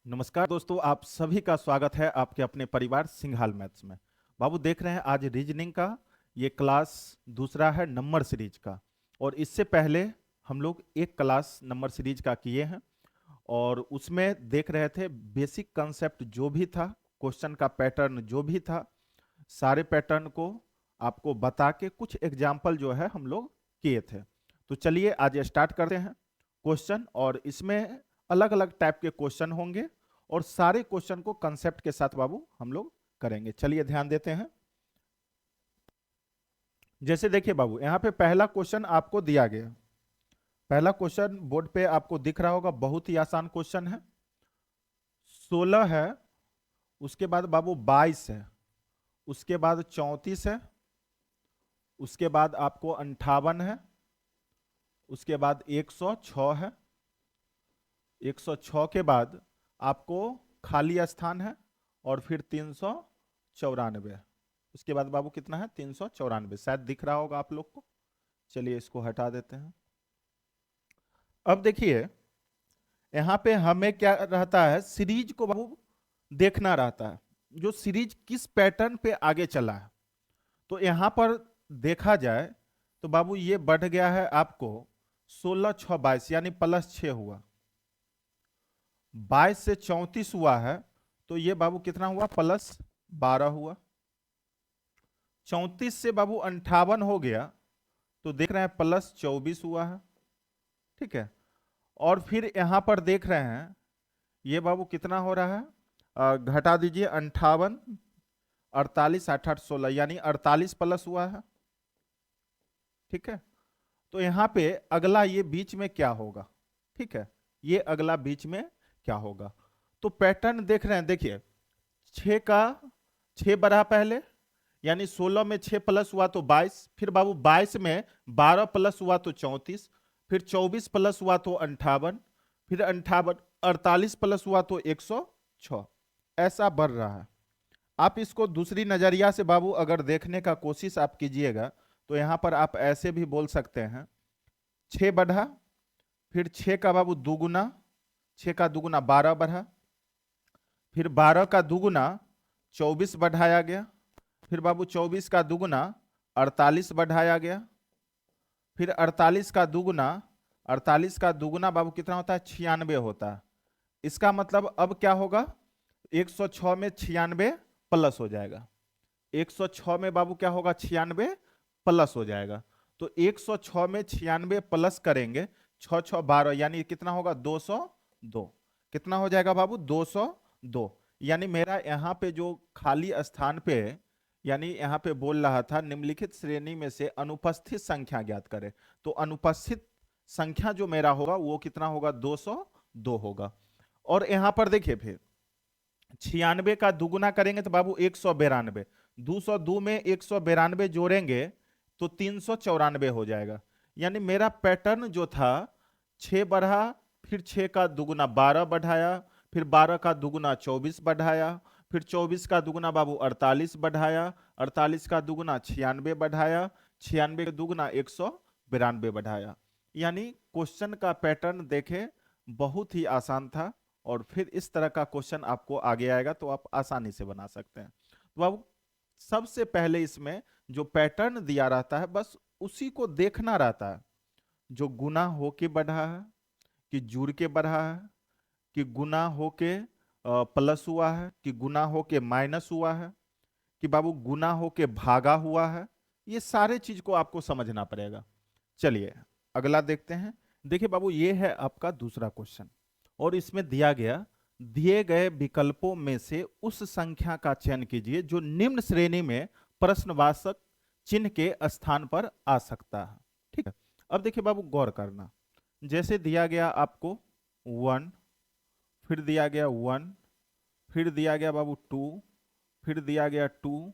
नमस्कार दोस्तों, आप सभी का स्वागत है आपके अपने परिवार सिंघाल मैथ्स में। बाबू देख रहे हैं आज रीजनिंग का ये क्लास दूसरा है नंबर सीरीज का। और इससे पहले हम लोग एक क्लास नंबर सीरीज का किए हैं और उसमें देख रहे थे बेसिक कंसेप्ट जो भी था, क्वेश्चन का पैटर्न जो भी था, सारे पैटर्न को आपको बता के कुछ एग्जाम्पल जो है हम लोग किए थे। तो चलिए आज स्टार्ट करते हैं क्वेश्चन। और इसमें अलग अलग टाइप के क्वेश्चन होंगे और सारे क्वेश्चन को कंसेप्ट के साथ बाबू हम लोग करेंगे। चलिए ध्यान देते हैं। जैसे देखिए बाबू, यहाँ पे पहला क्वेश्चन आपको दिया गया। पहला क्वेश्चन बोर्ड पे आपको दिख रहा होगा, बहुत ही आसान क्वेश्चन है। 16 है, उसके बाद बाबू 22 है, उसके बाद 34 है, उसके बाद आपको 58 है, उसके बाद 106 है, 106 के बाद आपको खाली स्थान है और फिर 394। उसके बाद बाबू कितना है? 394। शायद दिख रहा होगा आप लोग को। चलिए इसको हटा देते हैं। अब देखिए यहां पे हमें क्या रहता है, सीरीज को बाबू देखना रहता है, जो सीरीज किस पैटर्न पे आगे चला है। तो यहां पर देखा जाए तो बाबू ये बढ़ गया है आपको 16 6 22 यानी +6 हुआ। 22 से 34 हुआ है तो ये बाबू कितना हुआ? +12 हुआ। 34 से बाबू 58 हो गया तो देख रहे हैं +24 हुआ है। ठीक है। और फिर यहां पर देख रहे हैं ये बाबू कितना हो रहा है, घटा दीजिए 58, 48 8 8 16 यानी 48 प्लस हुआ है। ठीक है। तो यहां पे अगला ये बीच में क्या होगा? ठीक है, ये अगला बीच में क्या होगा? तो पैटर्न देख रहे हैं, देखिए 6 का 6 बढ़ा पहले, यानी 16 में 6 प्लस हुआ तो 22, फिर बाबू 22 में 12 प्लस हुआ तो 34, फिर 24 प्लस हुआ तो 58, फिर 58 48 प्लस हुआ तो 106। ऐसा बढ़ रहा है। आप इसको दूसरी नजरिया से बाबू अगर देखने का कोशिश आप कीजिएगा तो यहां पर आप ऐसे भी बोल सकते हैं, 6 बढ़ा, फिर 6 का बाबू दुगुना, 6 का दुगुना 12 बढ़ा, फिर 12 का दुगुना 24 बढ़ाया गया, फिर बाबू 24 का दुगुना 48 बढ़ाया गया, फिर 48 का दुगुना बाबू कितना होता है? 96 होता है। इसका मतलब अब क्या होगा? 106 में 96 प्लस हो जाएगा। 106 में बाबू क्या होगा? 96 प्लस हो जाएगा। तो 106 में 96 प्लस करेंगे, 6 6 12 यानी कितना होगा? 202। कितना हो जाएगा बाबू? 202। यानी मेरा यहाँ पे जो खाली स्थान पे, यानी यहाँ पे बोल रहा था निम्नलिखित श्रेणी में से अनुपस्थित संख्या ज्ञात करें। तो अनुपस्थित संख्या जो मेरा होगा वो कितना होगा? 202 होगा। और यहां पर देखिए फिर 96 का दुगुना करेंगे तो बाबू 192, 202 में 192 जोड़ेंगे तो 394 हो जाएगा। यानी मेरा पैटर्न जो था 6 बढ़ा, फिर 6 का दुगुना 12 बढ़ाया, फिर 12 का दुगुना 24 बढ़ाया, फिर 24 का दुगुना बाबू 48 बढ़ाया, 48 का दुगुना 96 बढ़ाया, 96 का दुगुना 192 बढ़ाया। यानी क्वेश्चन का पैटर्न देखे बहुत ही आसान था और फिर इस तरह का क्वेश्चन आपको आगे आएगा तो आप आसानी से बना सकते हैं। तो अब सबसे पहले इसमें जो पैटर्न दिया रहता है बस उसी को देखना रहता है, जो गुना होके बढ़ा है कि जुड़ के बढ़ा है, कि गुना होके प्लस हुआ है, कि गुना होके माइनस हुआ है, कि बाबू गुना होके भागा हुआ है। ये सारे चीज को आपको समझना पड़ेगा। चलिए अगला देखते हैं। देखिए बाबू ये है आपका दूसरा क्वेश्चन और इसमें दिया गया, दिए गए विकल्पों में से उस संख्या का चयन कीजिए जो निम्न श्रेणी में प्रश्नवाचक चिन्ह के स्थान पर आ सकता है। ठीक है। अब देखिए बाबू गौर करना, जैसे दिया गया आपको 1, फिर दिया गया 1, फिर दिया गया बाबू 2, फिर दिया गया 2,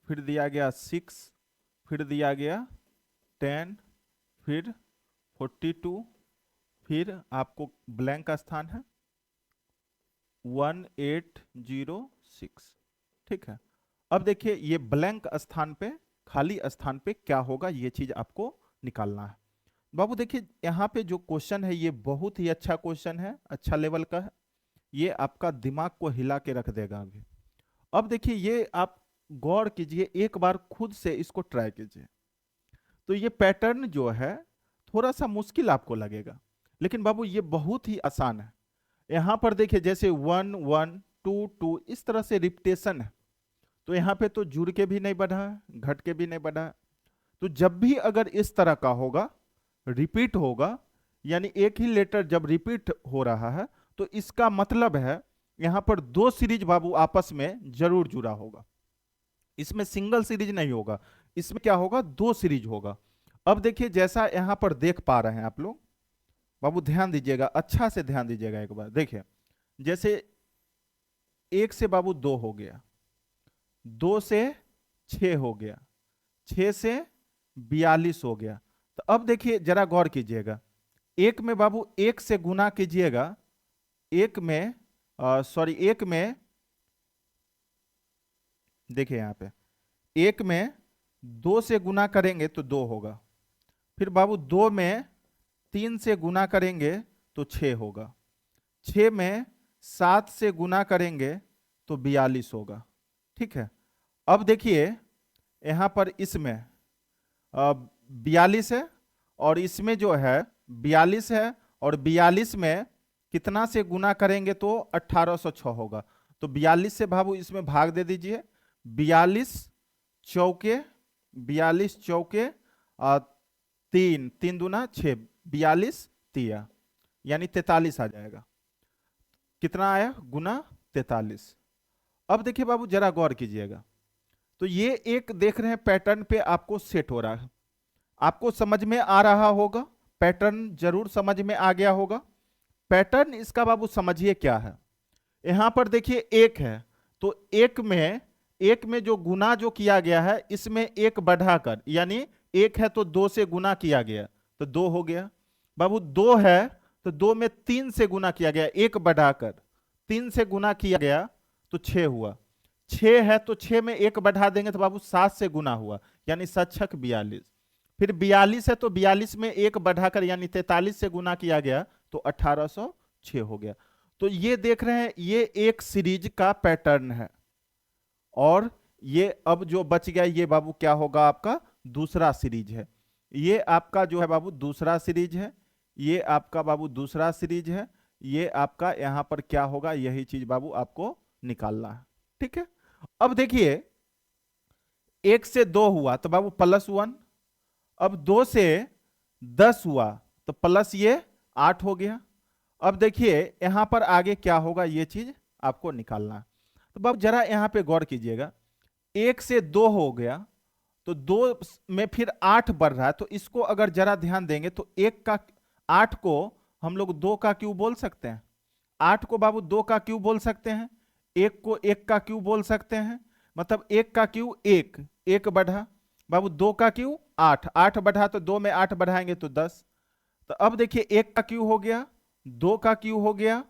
फिर दिया गया 6, फिर दिया गया 10, फिर 42, फिर आपको ब्लैंक स्थान है 1806। ठीक है। अब देखिए ये ब्लैंक स्थान पे, खाली स्थान पे क्या होगा ये चीज आपको निकालना है। बाबू देखिए यहाँ पे जो क्वेश्चन है ये बहुत ही अच्छा क्वेश्चन है, अच्छा लेवल का है। ये आपका दिमाग को हिला के रख देगा अभी। अब देखिए, ये आप गौर कीजिए, एक बार खुद से इसको ट्राई कीजिए। तो ये पैटर्न जो है थोड़ा सा मुश्किल आपको लगेगा, लेकिन बाबू ये बहुत ही आसान है। यहां पर देखिए, जैसे 1 1 2 2 इस तरह से रिपीटेशन है, तो यहाँ पे तो जुड़ के भी नहीं बढ़ा है, घट के भी नहीं बढ़ा है। तो जब भी अगर इस तरह का होगा, रिपीट होगा, यानी एक ही लेटर जब रिपीट हो रहा है, तो इसका मतलब है यहां पर दो सीरीज बाबू आपस में जरूर जुड़ा होगा। इसमें सिंगल सीरीज नहीं होगा, इसमें क्या होगा, दो सीरीज होगा। अब देखिए, जैसा यहां पर देख पा रहे हैं आप लोग, बाबू ध्यान दीजिएगा, अच्छा से ध्यान दीजिएगा एक बार। देखिए, जैसे एक से बाबू दो हो गया, दो से 6 हो गया, 6 से 42 हो गया। तो अब देखिए, जरा गौर कीजिएगा, एक में बाबू एक से गुना कीजिएगा, एक में एक में, देखिए यहां पे एक में 2 से गुना करेंगे तो 2 होगा, फिर बाबू 2 में 3 से गुना करेंगे तो 6 होगा, 6 में 7 से गुना करेंगे तो 42 होगा। ठीक है, अब देखिए यहां पर इसमें 42 है, और इसमें जो है 42 है, और 42 में कितना से गुना करेंगे तो 1806 होगा। तो 42 से बाबू इसमें भाग दे दीजिए, 42 चौके, 42 चौके 3, 3 दूना 6, 42 तिया, यानी 43 आ जाएगा। कितना आया, गुना 43। अब देखिए बाबू, जरा गौर कीजिएगा, तो ये एक देख रहे हैं पैटर्न पे आपको सेट हो रहा है, आपको समझ में आ रहा होगा, पैटर्न जरूर समझ में आ गया होगा। पैटर्न इसका बाबू समझिए क्या है। यहां पर देखिए एक है, तो एक में जो गुना जो किया गया है, इसमें एक बढ़ाकर, यानी एक है तो 2 से गुना किया गया तो 2 हो गया। बाबू 2 है तो 2 में 3 से गुना किया गया, एक बढ़ाकर 3 से गुना किया गया तो 6 हुआ। 6 है तो 6 में एक बढ़ा देंगे तो बाबू 7 से गुना हुआ, यानी 7 42। फिर 42 है तो 42 में एक बढ़ाकर यानी 43 से गुना किया गया तो 1806 हो गया। तो ये देख रहे हैं, ये एक सीरीज का पैटर्न है, और ये अब जो बच गया ये बाबू क्या होगा, आपका दूसरा सीरीज है। ये आपका जो है बाबू दूसरा सीरीज है, ये आपका बाबू दूसरा सीरीज है, ये आपका यहां पर क्या होगा, यही चीज बाबू आपको निकालना है। ठीक है, अब देखिए 1 से 2 हुआ तो बाबू +1, अब 2 से 10 हुआ तो प्लस ये 8 हो गया। अब देखिए यहां पर आगे क्या होगा, ये चीज आपको निकालना है। तो बाबू जरा यहां पे गौर कीजिएगा, 1 से 2 हो गया तो 2 में फिर 8 बढ़ रहा है, तो इसको अगर जरा ध्यान देंगे तो 8 को हम लोग 2 का क्यूब बोल सकते हैं, 8 को बाबू 2 का क्यूब बोल सकते हैं, 1 को 1 का क्यूब बोल सकते हैं, मतलब 1 का क्यूब 1 बढ़ा, बाबू 2 का क्यूब 8, 8 बढ़ा तो 2 में 8 बढ़ाएंगे तो 10। तो अब देखिए 1 का क्यूब हो गया, 2 का क्यूब हो गया।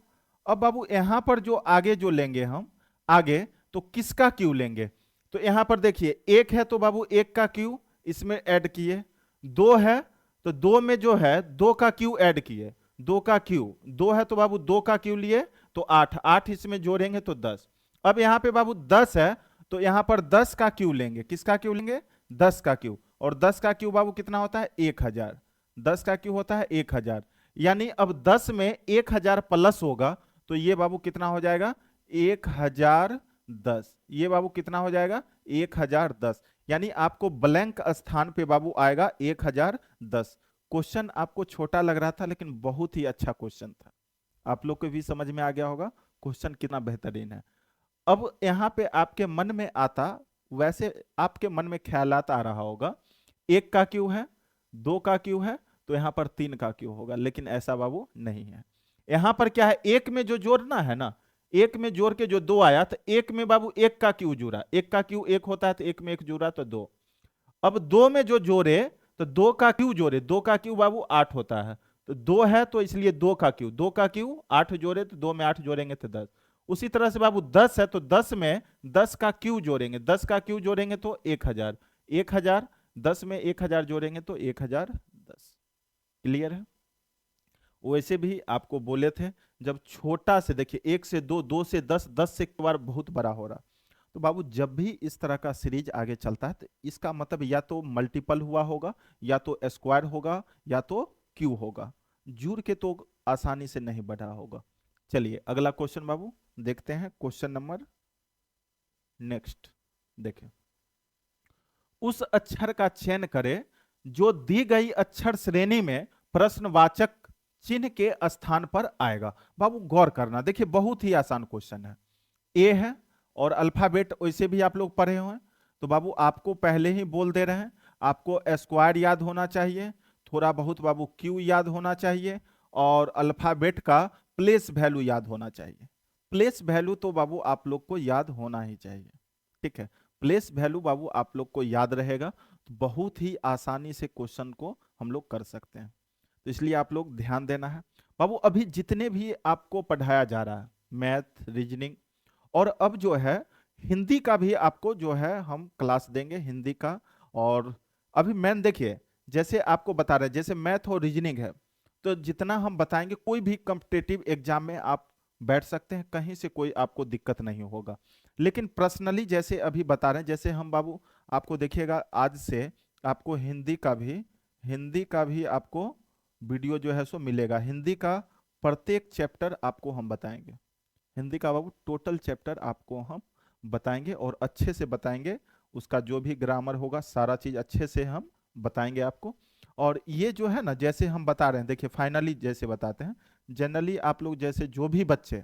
अब बाबू यहां पर जो आगे जो लेंगे हम, आगे तो किसका क्यूब लेंगे, तो यहां पर देखिए 1 है तो बाबू 1 का क्यूब इसमें ऐड किए, 2 है तो 2 में जो है 2 का क्यूब ऐड किए, 2 का क्यूब 2 है तो बाबू 2 का क्यूब लिए तो 8, 8 इसमें जोड़ेंगे तो 10। अब यहां पे बाबू 10 है तो यहां पर 10 का क्यूब लेंगे, किसका क्यूब लेंगे, 10 का क्यूब, और 10 का क्यूब बाबू कितना होता है, 1000, 10 का क्यूब होता है 1000, यानी अब 10 में 1000 प्लस होगा तो ये बाबू कितना हो जाएगा, 1010। ये बाबू कितना हो जाएगा, 1010, यानी आपको ब्लैंक स्थान पे बाबू आएगा 1010। क्वेश्चन आपको छोटा लग रहा था, लेकिन बहुत ही अच्छा क्वेश्चन था, आप लोग को भी समझ में आ गया होगा क्वेश्चन कितना बेहतरीन है। अब यहाँ पे आपके मन में आता, वैसे आपके मन में ख्यालात आ रहा होगा, 1 का क्यों है, 2 का क्यों है, तो यहाँ पर 3 का क्यों होगा, लेकिन ऐसा बाबू नहीं है। यहाँ पर क्या है, 1 में जो जोड़ना है ना, 1 में जोड़ के जो 2 आया तो 1 में बाबू 1 का क्यों जुड़ा, 1 का क्यों 1 होता है तो 1 में 1 जुड़ा तो 2। अब 2 में जो जोड़े तो 2 का क्यों जोड़े, 2 का क्यों बाबू 8 होता है, तो 2 है तो इसलिए 2 का क्यों, 2 का क्यों 8 जोड़े तो 2 में 8 जोड़ेंगे तो 10। उसी तरह से बाबू 10 है तो 10 में 10 का क्यों जोड़ेंगे, 10 का क्यों जोड़ेंगे तो 1000, 1000, 10 में 1000 जोड़ेंगे तो 1010। क्लियर है। वैसे भी आपको बोले थे, जब छोटा से देखिए 1 से 2, 2 से 10, 10 से एक बार बहुत बड़ा हो रहा। तो बाबू जब भी इस तरह का सीरीज आगे चलता है तो इसका मतलब या तो मल्टीपल हुआ होगा, या तो स्क्वायर होगा, या तो क्यू होगा। जुड़ के तो आसानी से नहीं बढ़ा होगा। चलिए अगला क्वेश्चन बाबू देखते हैं, क्वेश्चन नंबर नेक्स्ट। देखें, उस अक्षर का चयन करें जो दी गई अक्षर श्रेणी में प्रश्नवाचक चिन्ह के स्थान पर आएगा। बाबू गौर करना, देखिए बहुत ही आसान क्वेश्चन है। ए है और अल्फाबेट वैसे भी आप लोग पढ़े हुए हैं, तो बाबू आपको पहले ही बोल दे रहे हैं, आपको स्क्वायर याद होना चाहिए, थोड़ा बहुत बाबू क्यू याद होना चाहिए, और अल्फाबेट का प्लेस वैल्यू याद होना चाहिए। प्लेस वैल्यू तो बाबू आप लोग को याद होना ही चाहिए, ठीक है। प्लेस वैल्यू बाबू आप लोग को याद रहेगा तो बहुत ही आसानी से क्वेश्चन को हम लोग कर सकते हैं। तो इसलिए आप लोग ध्यान देना है बाबू। अभी जितने भी आपको पढ़ाया जा रहा है, मैथ, रीजनिंग, और अब जो है हिंदी का भी आपको जो है हम क्लास देंगे हिंदी का। और अभी मैन देखिए, जैसे आपको बता रहे हैं, जैसे मैथ और रीजनिंग है, तो जितना हम बताएंगे कोई भी कॉम्पिटिटिव एग्जाम में आप बैठ सकते हैं, कहीं से कोई आपको दिक्कत नहीं होगा। लेकिन पर्सनली जैसे अभी बता रहे हैं, जैसे हम बाबू आपको देखिएगा आज से आपको हिंदी का भी आपको वीडियो जो है सो मिलेगा। हिंदी का प्रत्येक चैप्टर आपको हम बताएंगे, हिंदी का बाबू टोटल चैप्टर आपको हम बताएंगे और अच्छे से बताएंगे। उसका जो भी ग्रामर होगा सारा चीज अच्छे से हम बताएंगे आपको। और ये जो है ना, जैसे हम बता रहे हैं, देखिए फाइनली जैसे बताते हैं, जनरली आप लोग जैसे जो भी बच्चे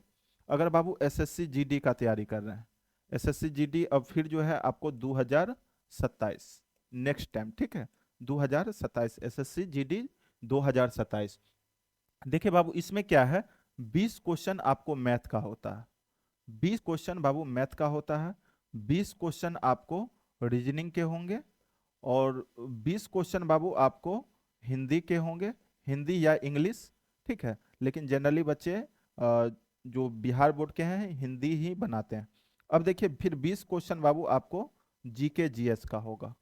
अगर बाबू एसएससी जीडी का तैयारी कर रहे हैं, एसएससी जीडी अब फिर जो है आपको 2027 नेक्स्ट टाइम, ठीक है, 2027 एसएससी जीडी 2027। देखिए बाबू इसमें क्या है, 20 क्वेश्चन आपको मैथ का होता है, 20 क्वेश्चन बाबू मैथ का होता है, 20 क्वेश्चन आपको रीजनिंग के होंगे, और 20 क्वेश्चन बाबू आपको हिंदी के होंगे, हिंदी या इंग्लिश, ठीक है। लेकिन जनरली बच्चे जो बिहार बोर्ड के हैं हिंदी ही बनाते हैं। अब देखिए फिर 20 क्वेश्चन बाबू आपको जीके जीएस का होगा,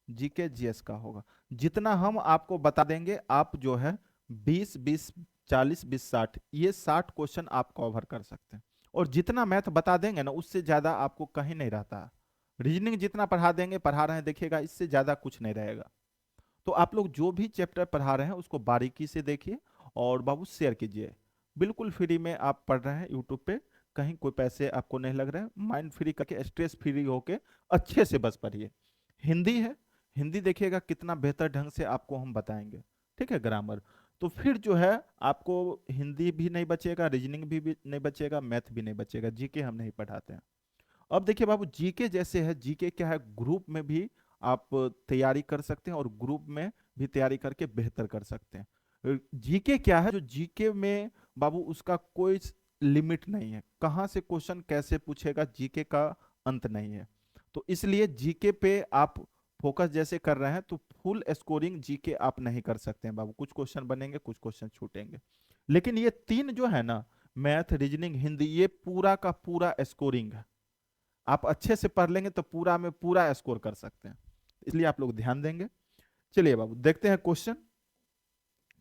जीके जीएस का होगा। जितना हम आपको बता देंगे आप जो है 20 20 40 20 60, ये 60 क्वेश्चन आप कवर कर सकते हैं। और जितना मैथ बता देंगे ना उससे ज्यादा आपको कहीं नहीं रहता। रीजनिंग जितना पढ़ा देंगे, पढ़ा रहे हैं देखिएगा, इससे ज्यादा कुछ नहीं रहेगा। तो आप लोग जो भी चैप्टर पढ़ा रहे हैं उसको बारीकी से देखिए और बाबू शेयर कीजिए। बिल्कुल फ्री में आप पढ़ रहे हैं यूट्यूब पे, कहीं कोई पैसे आपको नहीं लग रहे हैं, माइंड फ्री करके स्ट्रेस फ्री होके अच्छे से बस पढ़िए। हिंदी है, हिंदी देखिएगा कितना बेहतर ढंग से आपको हम बताएंगे, ठीक है, ग्रामर। तो फिर जो है आपको हिंदी भी नहीं बचेगा, रीजनिंग भी नहीं बचेगा, मैथ भी नहीं बचेगा, जीके हम नहीं पढ़ाते हैं। अब देखिए बाबू जीके जैसे है, जीके क्या है, ग्रुप में भी आप तैयारी कर सकते हैं और ग्रुप में भी तैयारी करके बेहतर कर सकते हैं। जीके क्या है, जो जीके में बाबू उसका कोई लिमिट नहीं है, कहाँ से क्वेश्चन कैसे पूछेगा जीके का अंत नहीं है। तो इसलिए जीके पे आप फोकस जैसे कर रहे हैं तो फुल स्कोरिंग जीके आप नहीं कर सकते हैं बाबू, कुछ क्वेश्चन बनेंगे कुछ क्वेश्चन छूटेंगे। लेकिन ये तीन जो है ना, मैथ, रीजनिंग, हिंदी, ये पूरा का पूरा स्कोरिंग है। आप अच्छे से पढ़ लेंगे तो पूरा में पूरा स्कोर कर सकते हैं, इसलिए आप लोग ध्यान देंगे। चलिए बाबू देखते हैं क्वेश्चन,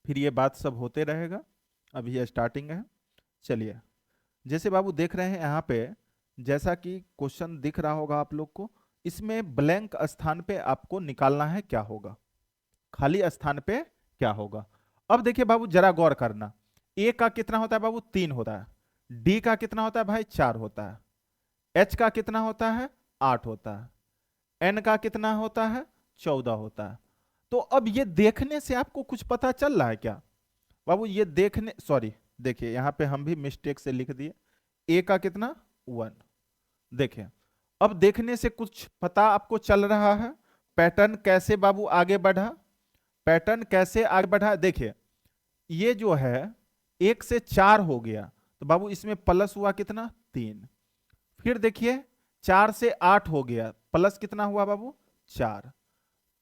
फिर ये बात सब होते रहेगा, अभी ये स्टार्टिंग है। चलिए जैसे बाबू देख रहे हैं यहाँ पे, जैसा कि क्वेश्चन दिख रहा होगा आप लोग को, इसमें ब्लैंक स्थान पे आपको निकालना है क्या होगा, खाली स्थान पे क्या होगा। अब देखिए बाबू जरा गौर करना, ए का कितना होता है बाबू 3 होता है, डी का कितना होता है भाई 4 होता है, एच का कितना होता है 8 होता है, एन का कितना होता है 14 होता है। तो अब ये देखने से आपको कुछ पता चल रहा है क्या बाबू, ये देखने, सॉरी देखिए यहां पे हम भी मिस्टेक से लिख दिए, ए का कितना 1। देखिए अब देखने से कुछ पता आपको चल रहा है, पैटर्न कैसे बाबू आगे बढ़ा, पैटर्न कैसे आगे बढ़ा। देखिए ये जो है 1 से 4 हो गया, तो बाबू इसमें प्लस हुआ कितना 3। फिर देखिए 4 से 8 हो गया, प्लस कितना हुआ बाबू 4।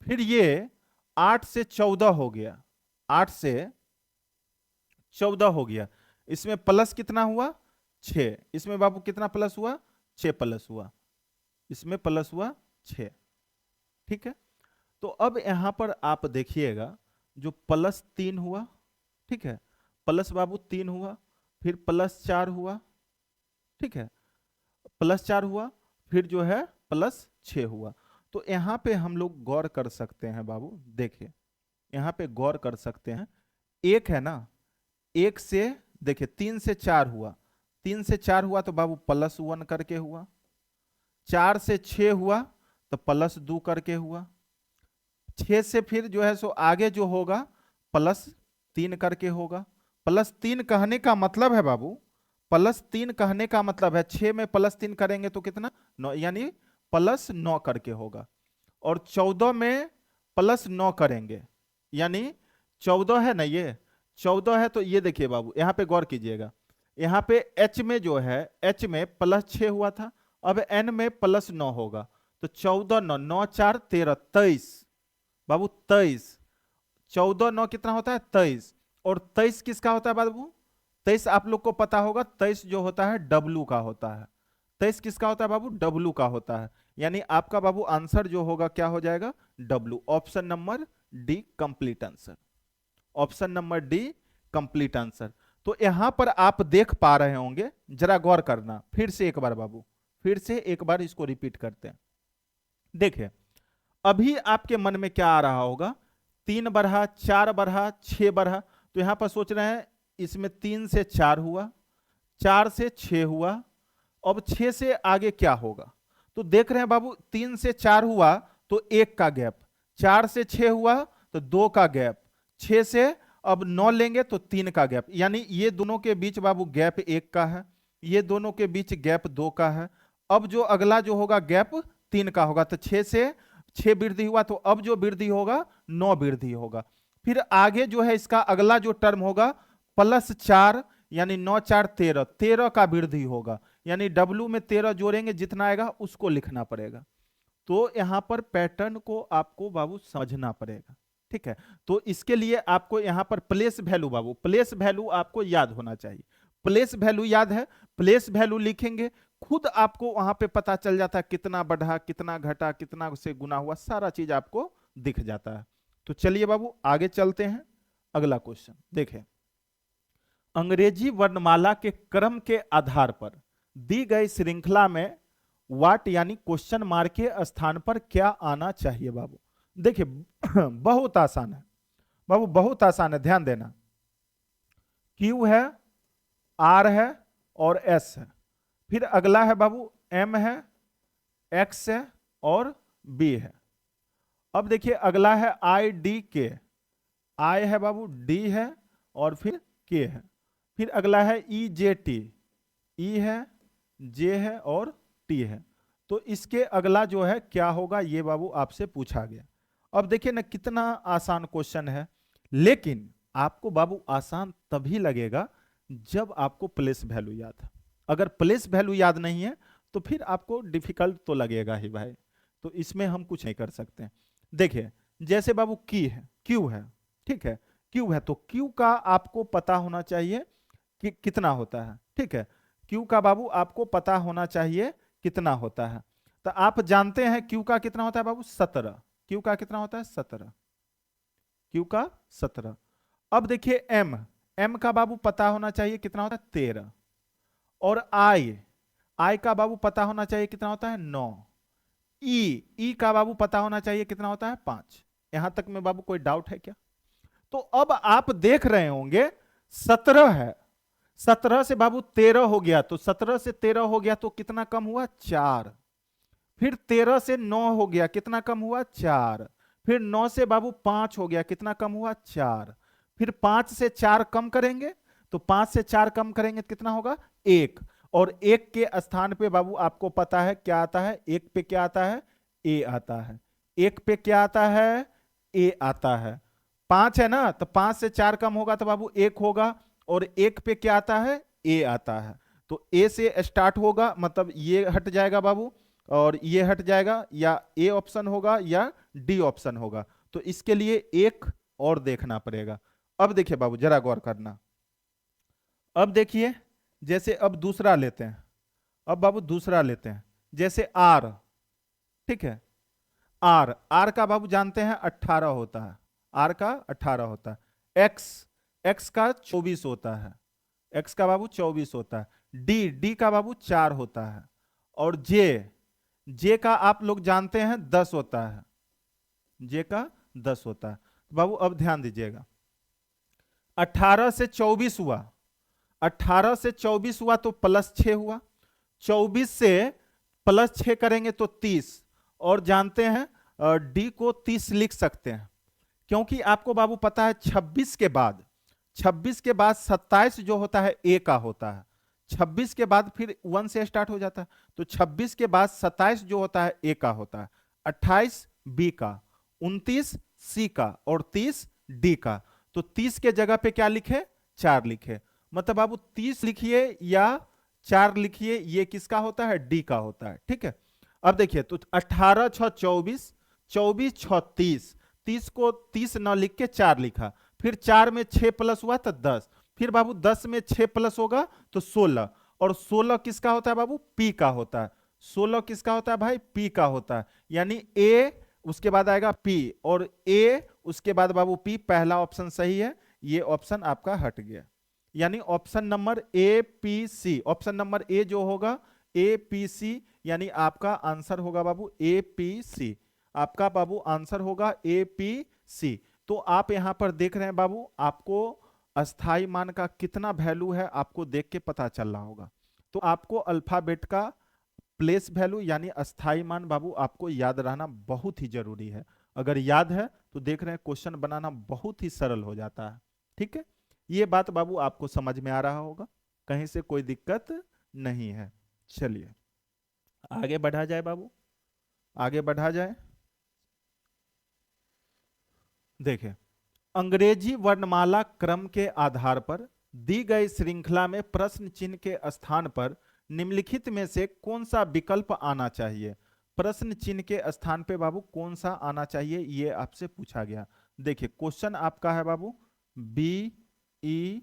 फिर ये 8 से 14 हो गया, 8 से 14 हो गया, इसमें प्लस कितना हुआ 6, इसमें बाबू कितना प्लस हुआ 6 प्लस हुआ, इसमें प्लस हुआ 6, ठीक है। तो अब यहां पर आप देखिएगा जो +3 हुआ, ठीक है, प्लस बाबू 3 हुआ, फिर प्लस 4 हुआ, ठीक है, प्लस 4 हुआ, फिर जो है प्लस 6 हुआ। तो यहां पे हम लोग गौर कर सकते हैं बाबू, देखिए यहां पे गौर कर सकते हैं, एक है ना, एक से देखिए 3 से 4 हुआ, 3 से 4 हुआ तो बाबू प्लस 1 करके हुआ, 4 से 6 हुआ तो प्लस 2 करके हुआ, 6 से फिर जो है सो आगे जो होगा प्लस 3 करके होगा। प्लस 3 कहने का मतलब है बाबू, प्लस 3 कहने का मतलब है 6 में प्लस 3 करेंगे तो कितना 9, यानी प्लस 9 करके होगा। और 14 में प्लस 9 करेंगे, यानी 14 है ना, ये 14 है, तो ये देखिए बाबू यहां पे गौर कीजिएगा, यहां पे h में जो है, h में प्लस 6 हुआ था, अब n में प्लस 9 होगा, तो 14 9 9 4 13 23 बाबू 23, 14 9 कितना होता है 23, और 23 किसका होता है बाबू, 23 आप लोग को पता होगा, 23 जो होता है W का होता है, 23 किसका होता है बाबू, W का होता है, यानी आपका बाबू आंसर जो होगा क्या हो जाएगा W, option number D complete answer, option number D complete answer. तो यहां पर आप देख पा रहे होंगे, जरा गौर करना, फिर से एक बार बाबू, फिर से एक बार इसको रिपीट करते हैं। देखिए अभी आपके मन में क्या आ रहा होगा, 3 बढ़ा, 4 बढ़ा, 6 बढ़ा, तो यहां पर सोच रहे हैं इसमें 3 से 4 हुआ, 4 से 6 हुआ, अब 6 से आगे क्या होगा, तो देख रहे हैं बाबू 3 से 4 हुआ तो 1 का गैप, 4 से 6 हुआ तो 2 का गैप, 6 से अब 9 लेंगे तो 3 का गैप, यानी ये दोनों के बीच बाबू गैप 1 का है, ये दोनों के बीच गैप 2 का है। अब जो अगला जो होगा गैप 3 का होगा, तो 6 से 6 वृद्धि हुआ, तो अब जो वृद्धि होगा 9 वृद्धि होगा। फिर आगे जो है इसका अगला जो टर्म होगा प्लस 4, यानी 9 4 13, 13 का वृद्धि होगा, यानी W में 13 जोड़ेंगे, जितना आएगा उसको लिखना पड़ेगा। तो यहां पर पैटर्न को आपको बाबू समझना पड़ेगा, ठीक है। तो इसके लिए आपको यहां पर प्लेस वैल्यू बाबू, प्लेस वैल्यू आपको याद होना चाहिए, प्लेस वैल्यू याद है, प्लेस वैल्यू लिखेंगे, खुद आपको वहां पे पता चल जाता है कितना बढ़ा, कितना घटा, कितना से गुना हुआ, सारा चीज आपको दिख जाता है। तो चलिए बाबू आगे चलते हैं, अगला क्वेश्चन देखें। अंग्रेजी वर्णमाला के क्रम के आधार पर दी गई श्रृंखला में वाट यानी क्वेश्चन मार्क के स्थान पर क्या आना चाहिए बाबू। देखिए बहुत आसान है बाबू, बहुत आसान है, ध्यान देना, Q है, R है और S है, फिर अगला है बाबू M है, X है और B है। अब देखिए अगला है IDK, I है बाबू, D है और फिर K है, फिर अगला है EJT, E है, J है और T है। तो इसके अगला जो है क्या होगा, ये बाबू आपसे पूछा गया। अब देखिए ना कितना आसान क्वेश्चन है, लेकिन आपको बाबू आसान तभी लगेगा जब आपको प्लेस वैल्यू याद है। अगर प्लेस वैल्यू याद नहीं है तो फिर आपको डिफिकल्ट तो लगेगा ही भाई, तो इसमें हम कुछ नहीं कर सकते। देखिए जैसे बाबू की है, क्यू है, ठीक है, क्यू है, तो क्यू का आपको पता होना चाहिए कि कितना होता है, ठीक है, क्यू का बाबू आपको पता होना चाहिए कितना होता है। तो आप जानते हैं क्यू का कितना होता है बाबू 17, क्यू का कितना होता है 17, क्यू का 17। अब देखिए एम, एम का बाबू पता होना चाहिए कितना होता है 13, और आई, आई का बाबू पता होना चाहिए कितना होता है 9, ई का बाबू पता होना चाहिए कितना होता है 5। यहां तक में बाबू कोई डाउट है क्या? तो अब आप देख रहे होंगे 17 है, 17 से बाबू 13 हो गया, तो 17 से 13 हो गया तो कितना कम हुआ 4, फिर 13 से 9 हो गया, कितना कम हुआ 4, फिर 9 से बाबू 5 हो गया, कितना कम हुआ 4, फिर 5 से 4 कम करेंगे, तो 5 से 4 कम करेंगे तो कितना होगा 1, और 1 के स्थान पे बाबू आपको पता है क्या आता है, 1 पे क्या आता है ए आता है, 1 पे क्या आता है ए आता है, 5 है ना, तो 5 से 4 कम होगा तो बाबू 1 होगा, और 1 पे क्या आता है ए आता है, तो ए से स्टार्ट होगा, मतलब ये हट जाएगा बाबू और ये हट जाएगा, या ए ऑप्शन होगा या डी ऑप्शन होगा, तो इसके लिए एक और देखना पड़ेगा। अब देखिए बाबू जरा गौर करना, अब देखिए जैसे अब दूसरा लेते हैं, अब बाबू दूसरा लेते हैं, जैसे आर, ठीक है, आर, आर का बाबू जानते हैं 18 होता है, आर का 18 होता है, एक्स, x का 24 होता है, x का बाबू 24 होता है, d का बाबू 4 होता है, और j का आप लोग जानते हैं 10 होता है, j का 10 होता है। बाबू अब ध्यान दीजिएगा, 18 से 24 हुआ, 18 से 24 हुआ तो +6 हुआ, 24 से +6 करेंगे तो 30, और जानते हैं d को 30 लिख सकते हैं, क्योंकि आपको बाबू पता है 26 के बाद 27 जो होता है a का होता है, 26 के बाद फिर 1 से स्टार्ट हो जाता है, तो 26 के बाद 27 जो होता है a का होता है, 28 b का, 29 c का, और 30 d का। तो 30 के जगह पे क्या लिखे, 4 लिखे, मतलब बाबू 30 लिखिए या 4 लिखिए, ये किसका होता है, d का होता है। ठीक है, अब देखिए, तो 18 6 24, 24 6 30, 30 को 30 न लिख के 4 लिखा, फिर 4 में 6 प्लस हुआ तो 10, फिर बाबू 10 में 6 प्लस होगा तो 16, और 16 किसका होता है बाबू, p का होता है, 16 किसका होता है भाई, p का होता है, यानी a उसके बाद आएगा p, और a उसके बाद बाबू p, पहला ऑप्शन सही है, ये ऑप्शन आपका हट गया, यानी option number A P C, option number A जो होगा ए पी सी, यानी आपका आंसर होगा बाबू ए पी सी, आपका बाबू आंसर होगा ए पी सी। तो आप यहां पर देख रहे हैं बाबू, आपको अस्थाई मान का कितना वैल्यू है आपको देख के पता चल रहा होगा। तो आपको अल्फाबेट का प्लेस वैल्यू यानी अस्थाई मान बाबू आपको याद रहना बहुत ही जरूरी है, अगर याद है तो देख रहे हैं क्वेश्चन बनाना बहुत ही सरल हो जाता है। ठीक है, ये बात बाबू आपको समझ में आ रहा होगा, कहीं से कोई दिक्कत नहीं है। चलिए आगे बढ़ा जाए बाबू, आगे बढ़ा जाए। देखिए, अंग्रेजी वर्णमाला क्रम के आधार पर दी गई श्रृंखला में प्रश्न चिन्ह के स्थान पर निम्नलिखित में से कौन सा विकल्प आना चाहिए, प्रश्न चिन्ह के स्थान पे बाबू कौन सा आना चाहिए, ये आपसे पूछा गया। देखिए क्वेश्चन आपका है बाबू बी ई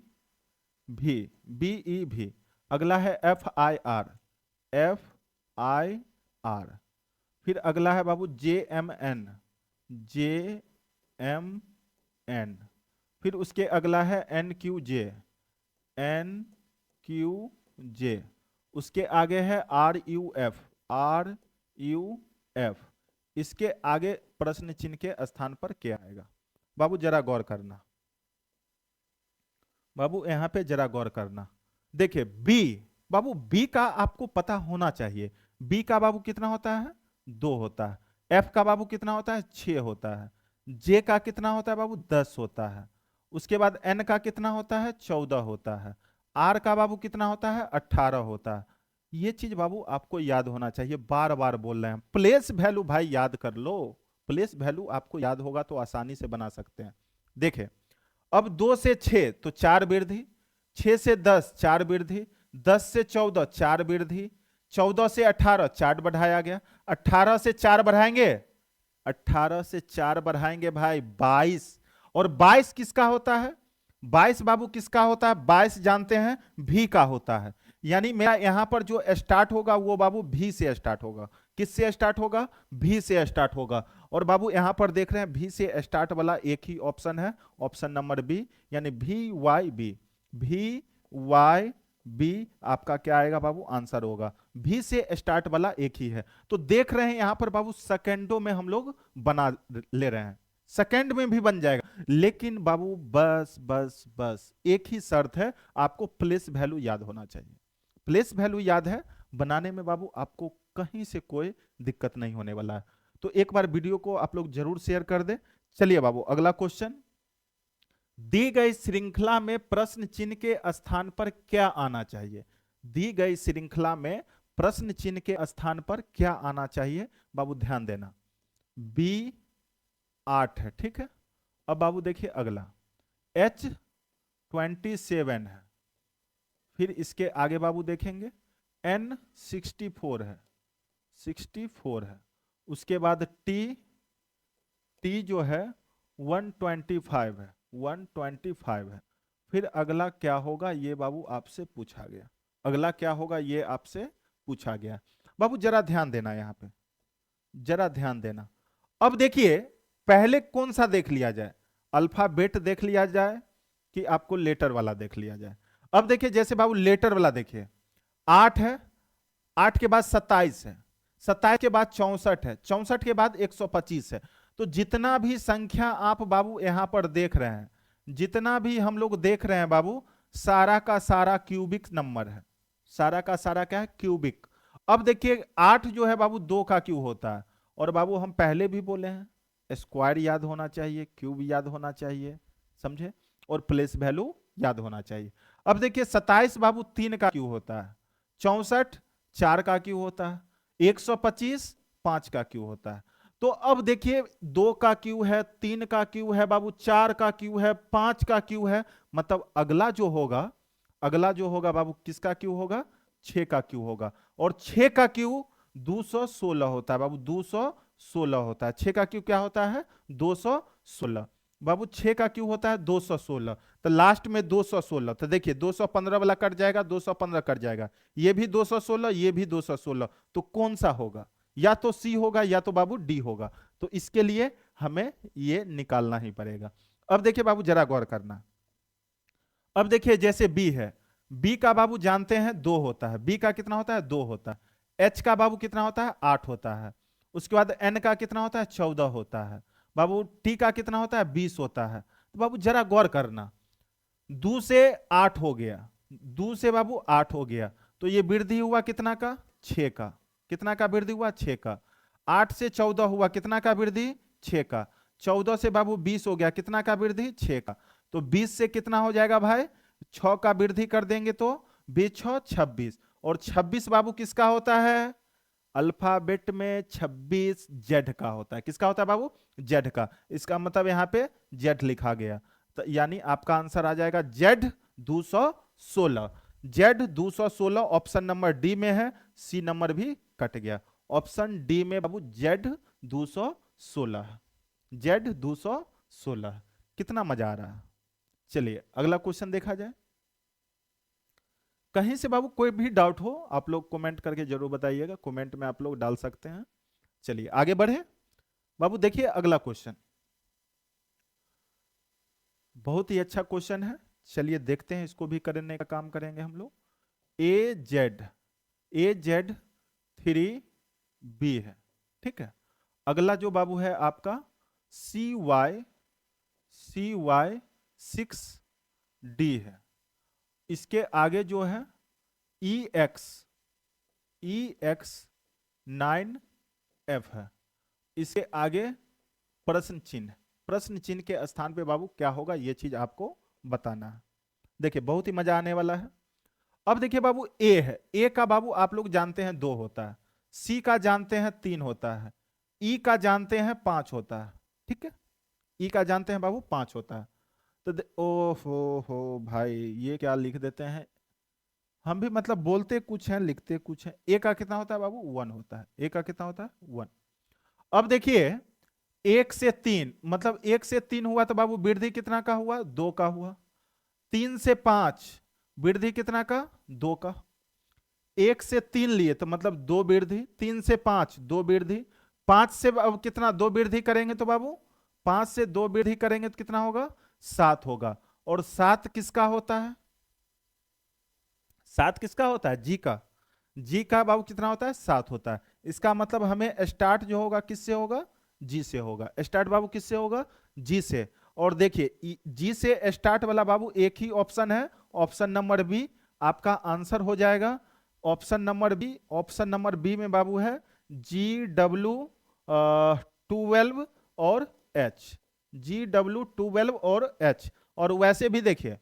भी, अगला है FIR, फिर अगला है बाबू JMN, फिर उसके अगला है NQJ, उसके आगे है RUF, इसके आगे प्रश्न चिन्ह के स्थान पर क्या आएगा, बाबू जरा गौर करना, बाबू यहां पे जरा गौर करना। देखिए बी, बाबू बी का आपको पता होना चाहिए, बी का बाबू कितना होता है, 2 होता है, एफ का बाबू कितना होता है, 6 होता है, जे का कितना होता है बाबू, 10 होता है, उसके बाद एन का कितना होता है, 14 होता है, आर का बाबू कितना होता है, 18 होता है। ये चीज बाबू आपको याद होना चाहिए, बार बार बोल रहे हैं, प्लेस वैल्यू भाई याद कर लो, प्लेस वैल्यू आपको याद होगा तो आसानी से बना सकते हैं। देखे अब 2 से 6 तो 4 वृद्धि, 6 से 10 4 वृद्धि, 10 से 14 4 वृद्धि, 14 से 18 4 बढ़ाया गया, 18 से 4 बढ़ाएंगे, 18 से 4 बढ़ाएंगे भाई 22, और 22 किसका होता है, 22 बाबू किसका होता है, 22 जानते हैं भी का होता है, यानी मेरा यहां पर जो स्टार्ट होगा वो बाबू भी से स्टार्ट होगा, किससे स्टार्ट होगा, भी से स्टार्ट होगा, और बाबू यहां पर देख रहे हैं भी से स्टार्ट वाला एक ही ऑप्शन है, ऑप्शन नंबर बी, यानी VYB आपका क्या आएगा बाबू, आंसर होगा, भी से स्टार्ट वाला एक ही है। तो देख रहे हैं यहां पर बाबू सेकेंडों में हम लोग बना ले रहे हैं, सेकेंड में भी बन जाएगा, लेकिन बाबू बस एक ही शर्त है, आपको प्लेस वैल्यू याद होना चाहिए, प्लेस वैल्यू याद है, बनाने में बाबू आपको कहीं से कोई दिक्कत नहीं होने वाला है। तो एक बार वीडियो को आप लोग जरूर शेयर कर दे। चलिए बाबू अगला क्वेश्चन, दी गई श्रृंखला में प्रश्न चिन्ह के स्थान पर क्या आना चाहिए, दी गई श्रृंखला में प्रश्न चिन्ह के स्थान पर क्या आना चाहिए, बाबू ध्यान देना, B8 है, ठीक है। अब बाबू देखिए अगला H27 है, फिर इसके आगे बाबू देखेंगे N64 है, 64 है, उसके बाद T जो है 125 है, 125 है, फिर अगला क्या होगा ये बाबू आपसे पूछा गया, अगला क्या होगा ये आपसे पूछा गया। बाबू जरा ध्यान देना, यहां पे जरा ध्यान देना। अब देखिए पहले कौन सा देख लिया जाए, अल्फाबेट देख लिया जाए कि आपको लेटर वाला देख लिया जाए। अब देखिए जैसे बाबू लेटर वाला देखिए, 8 है, 8 के बाद 27 है, 27 के बाद 64 है, 64 के बाद 125 है। तो जितना भी संख्या आप बाबू यहां पर देख रहे हैं, जितना भी हम लोग देख रहे हैं बाबू, सारा का सारा क्यूबिक नंबर है, सारा का सारा क्या है, क्यूबिक। अब देखिए 8 जो है बाबू 2 का क्यूब होता है, और बाबू हम पहले भी बोले हैं स्क्वायर याद होना चाहिए, क्यूब याद होना चाहिए, समझे, और प्लेस वैल्यू याद होना चाहिए। अब देखिए 27 बाबू 3 का क्यूब होता है, 64 4 का क्यूब होता है, 125 5 का क्यूब होता है। तो अब देखिए 2 का क्यूब है, 3 का क्यूब है बाबू, 4 का क्यूब है, 5 का क्यूब है, मतलब अगला जो होगा, अगला जो होगा बाबू किसका क्यूब होगा, 6 का क्यूब होगा। और 6 का क्यूब 216 होता है बाबू, 216 होता है। 6 का क्यूब क्या होता है, 216 बाबू, 6 का क्यूब होता है 216। तो लास्ट में 216, तो देखिए 215 वाला कट जाएगा, 215 कट जाएगा, ये भी 216, ये भी 216, तो कौन सा होगा, या तो सी होगा या तो बाबू डी होगा। तो इसके लिए हमें ये निकालना ही पड़ेगा। अब देखिए बाबू जरा गौर करना, अब देखिए जैसे बी है, बी का बाबू जानते हैं 2 होता है, बी का कितना होता है 2 होता है। एच का बाबू कितना होता है 8 होता है। उसके बाद एन का कितना होता है 14 होता है बाबू। टी का कितना होता है 20 होता है। तो बाबू जरा गौर करना, 2 से 8 हो गया, 2 से बाबू 8 हो गया, तो ये वृद्धि हुआ कितना का 6 का, कितना का वृद्धि हुआ 6 का। 8 से 14 हुआ कितना का वृद्धि 6 का। 14 से बाबू 20 हो गया, कितना का वृद्धि 6 का। तो 20 से कितना हो जाएगा भाई 6 का वृद्धि कर देंगे तो 20 6 26, और 26 बाबू किसका होता है, अल्फाबेट में 26 जेड का होता है। किसका होता है बाबू, जेड का। इसका मतलब यहाँ पे जेड लिखा गया, तो यानी आपका आंसर आ जाएगा Z 216। Z 216 option number D में है, सी नंबर भी कट गया। ऑप्शन डी में बाबू जेड 216, जेड 216। कितना मजा आ रहा है। चलिए अगला क्वेश्चन देखा जाए। कहीं से बाबू कोई भी डाउट हो आप लोग कमेंट करके जरूर बताइएगा, कमेंट में आप लोग डाल सकते हैं। चलिए आगे बढ़े बाबू, देखिए अगला क्वेश्चन बहुत ही अच्छा क्वेश्चन है। चलिए देखते हैं, इसको भी करने का काम करेंगे हम लोग। ए जेड 3 बी है, ठीक है। अगला जो बाबू है आपका सी वाई 6D है। इसके आगे जो है ई एक्स 9F है। इसके आगे प्रश्न चिन्ह, प्रश्न चिन्ह के स्थान पे बाबू क्या होगा, ये चीज आपको बताना है। देखिए बहुत ही मजा आने वाला है। अब देखिए बाबू ए है, ए का बाबू आप लोग जानते हैं 2 होता है, सी का जानते हैं 3 होता है, ई का जानते हैं 5 होता है, ठीक है। ई का जानते हैं बाबू 5 होता है। तो हो भाई ये क्या लिख देते हैं हम भी, मतलब बोलते कुछ हैं लिखते कुछ हैं। ए का कितना होता है बाबू 1 होता है, ए का कितना होता है 1। अब देखिए 1 से 3, मतलब 1 से 3 हुआ तो बाबू वृद्धि कितना का हुआ 2 का हुआ। 3 से 5 वृद्धि कितना का 2 का। 1 से 3 लिए तो मतलब 2 वृद्धि, 3 से 5 2 वृद्धि, 5 से अब कितना 2 वृद्धि करेंगे तो बाबू 5 से 2 वृद्धि करेंगे तो कितना होगा 7 होगा। और 7 किसका होता है, 7 किसका होता है जी का, जी का बाबू कितना होता है 7 होता है। इसका मतलब हमें स्टार्ट जो होगा किससे होगा, जी से होगा। स्टार्ट बाबू किससे होगा, जी से। और देखिए जी से स्टार्ट वाला बाबू एक ही ऑप्शन है, ऑप्शन नंबर बी आपका आंसर हो जाएगा। Option number B, option number B में बाबू है GW12 और H, GW12 और H। और वैसे भी देखिए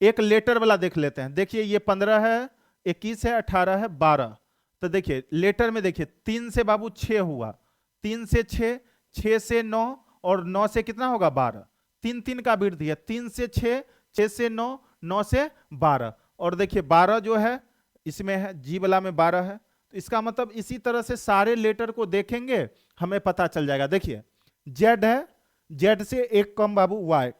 एक लेटर वाला देख लेते हैं। देखिए ये 15 है, 21 है, 18 है, 12। तो देखिए लेटर में देखिए 3 से बाबू 6 हुआ, 3 से 6, 6 से 9, और 9 से कितना होगा 12। 3 3 का वृद्धि है, 3 से 6, 6 से 9, 9 से 12। और देखिए 12 जो है इसमें है, जी वाला में 12 है। तो इसका मतलब इसी तरह से सारे लेटर को देखेंगे हमें पता चल जाएगा। देखिए जेड है, जेड से एक कम बाबू वाई,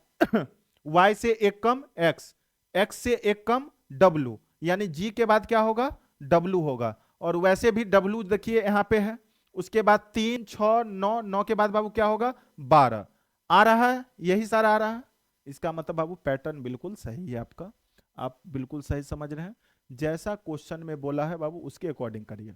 वाई से एक कम एक्स, एक्स से एक कम डब्लू, यानी जी के बाद क्या होगा डब्लू होगा। और वैसे भी डब्लू देखिए यहां पे है। उसके बाद 3 6 9, 9 के बाद बाबू क्या होगा 12 आ रहा है, यही सारा आ रहा है। इसका मतलब बाबू पैटर्न बिल्कुल सही है आपका, आप बिल्कुल सही समझ रहे हैं। जैसा क्वेश्चन में बोला है बाबू उसके अकॉर्डिंग करिए।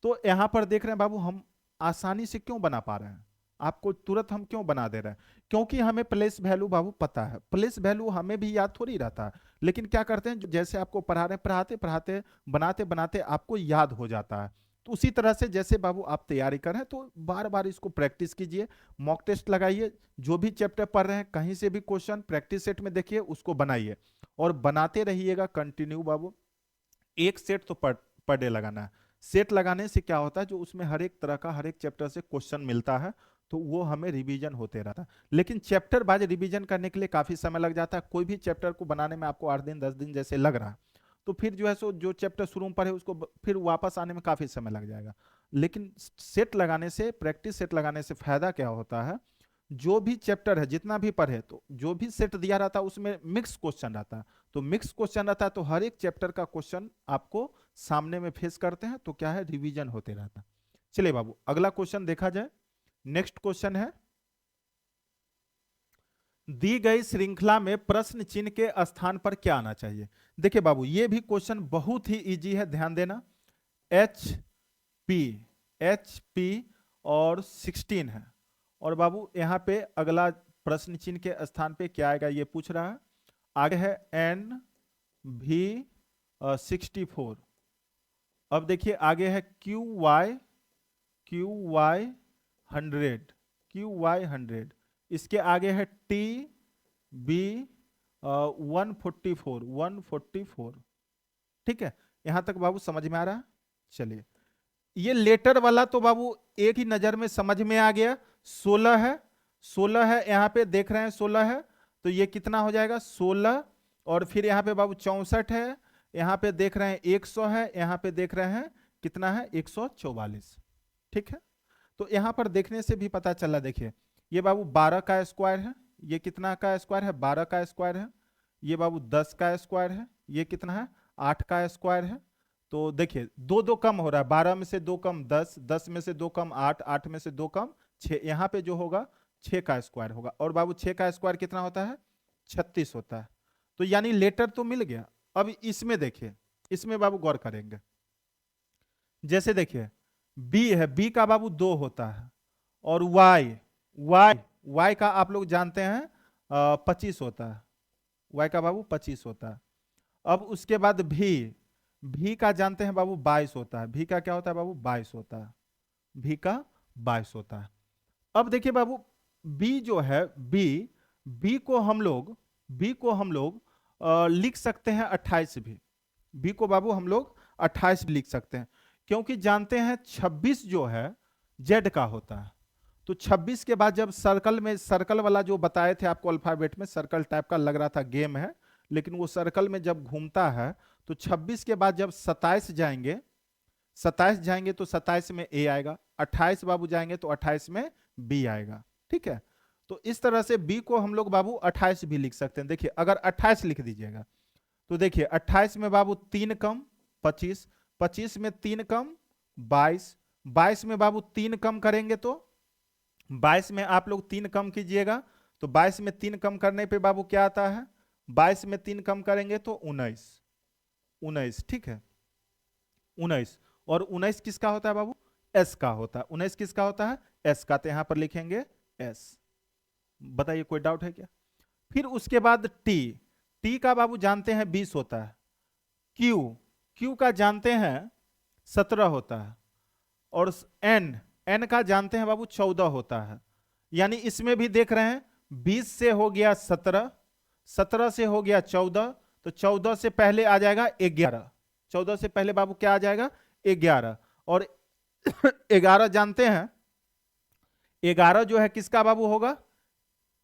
तो यहां पर देख रहे हैं बाबू हम आसानी से क्यों बना पा रहे हैं, आपको तुरंत हम क्यों बना दे रहे हैं, क्योंकि हमें प्लेस वैल्यू बाबू पता है। प्लेस वैल्यू हमें भी याद थोड़ी रहता है, लेकिन क्या करते हैं जैसे आपको पढ़ा रहे हैं, पढ़ाते पढ़ाते बनाते बनाते आपको याद हो जाता है। तो उसी तरह से जैसे बाबू आप तैयारी करें तो बार बार इसको प्रैक्टिस कीजिए, मॉक टेस्ट लगाइए, जो भी चैप्टर पढ़ रहे हैं कहीं से भी क्वेश्चन प्रैक्टिस सेट में देखिए, उसको बनाइए और बनाते रहिएगा कंटिन्यू बाबू। एक सेट तो पर डे लगाना है। सेट लगाने से क्या होता है, जो उसमें हर एक तरह का हर एक चैप्टर से क्वेश्चन मिलता है तो वो हमें रिवीजन होते रहता है। लेकिन चैप्टर बाय रिवीजन करने के लिए काफी समय लग जाता है। कोई भी चैप्टर को बनाने में आपको 8 दिन 10 दिन जैसे लग रहा है, तो फिर जो है सो जो चैप्टर शुरू में पढ़े उसको फिर वापस आने में काफी समय लग जाएगा। लेकिन सेट लगाने से, प्रैक्टिस सेट लगाने से फायदा क्या होता है, जो भी चैप्टर है जितना भी पढ़े तो जो भी सेट दिया रहता है उसमें मिक्स क्वेश्चन रहता है। तो मिक्स क्वेश्चन रहता है तो हर एक चैप्टर का क्वेश्चन आपको सामने में फेस करते हैं, तो क्या है रिवीजन होते रहता है। चलिए बाबू अगला क्वेश्चन देखा जाए। नेक्स्ट क्वेश्चन है, दी गई श्रृंखला में प्रश्न चिन्ह के स्थान पर क्या आना चाहिए। देखिए बाबू ये भी क्वेश्चन बहुत ही इजी है, ध्यान देना। एच पी, एच पी और 16 है। और बाबू यहां पे अगला प्रश्न चिन्ह के स्थान पे क्या आएगा ये पूछ रहा है। आगे है एन भी 64। अब देखिए आगे है क्यू वाई 100, क्यू वाई 100। इसके आगे है टी बी 144। ठीक है, यहां तक बाबू समझ में आ रहा है। चलिए ये लेटर वाला तो बाबू एक ही नजर में समझ में आ गया। 16 है, 16 है, यहां पे देख रहे हैं 16 है, तो ये कितना हो जाएगा 16। और फिर यहाँ पे बाबू 64 है, यहाँ पे देख रहे हैं 100 है, यहाँ पे देख रहे हैं कितना है 144। ठीक है, तो यहाँ पर देखने से भी पता चला, देखिए ये बाबू 12 का स्क्वायर है, ये कितना का स्क्वायर है 12 का स्क्वायर है। ये बाबू 10 का स्क्वायर है, ये कितना है 8 का स्क्वायर है। तो देखिए दो दो कम हो रहा है, 12 में से 2 कम 10, 10 में से 2 कम 8, 8 में से 2 कम 6, यहाँ पे जो होगा 6 का स्क्वायर होगा। और बाबू 6 का स्क्वायर कितना होता है 36 होता है। तो यानी लेटर तो मिल गया। अब इसमें देखिए, इसमें बाबू गौर करेंगे। जैसे देखिए बी है, बी का बाबू 2 होता है, और वाई वाई वाई का आप लोग जानते हैं 25 होता है, वाई का बाबू 25 होता है। अब उसके बाद भी का जानते हैं बाबू 22 होता है, भी का क्या होता है बाबू 22 होता है, भी का 22 होता है। अब देखिए बाबू बी जो है बी को हम लोग लिख सकते हैं 28 भी। बी को बाबू हम लोग 28 लिख सकते हैं, क्योंकि जानते हैं 26 जो है जेड का होता है। तो 26 के बाद जब सर्कल में, सर्कल वाला जो बताए थे आपको अल्फाबेट में, सर्कल टाइप का लग रहा था गेम है, लेकिन वो सर्कल में जब घूमता है तो 26 के बाद जब 27 जाएंगे, 27 जाएंगे तो 27 में ए आएगा, 28 बाबू जाएंगे तो 28 में बी आएगा। ठीक है, तो इस तरह से बी को हम लोग बाबू 28 भी लिख सकते हैं। देखिए अगर 28 लिख दीजिएगा तो देखिए 28 में बाबू 3 कम 25, 25 में 3 कम 22, 22 में बाबू 3 कम करेंगे तो 22 में आप लोग 3 कम कीजिएगा तो 22 में 3 कम करने पे बाबू क्या आता है, 22 में 3 कम करेंगे तो 19। ठीक है 19, और 19 किसका होता है बाबू एस का होता है। 19 किसका होता है एस का, तो यहां पर लिखेंगे एस। बताइए कोई डाउट है क्या। फिर उसके बाद टी का बाबू जानते हैं 20 होता है, क्यू का जानते हैं 17 होता है, और एन का जानते हैं बाबू 14 होता है। यानी इसमें भी देख रहे हैं 20 से हो गया 17, 17 से हो गया 14, तो 14 से पहले आ जाएगा 11, 14 से पहले बाबू क्या आ जाएगा 11। और 11 जानते हैं, 11 जो है किसका बाबू होगा,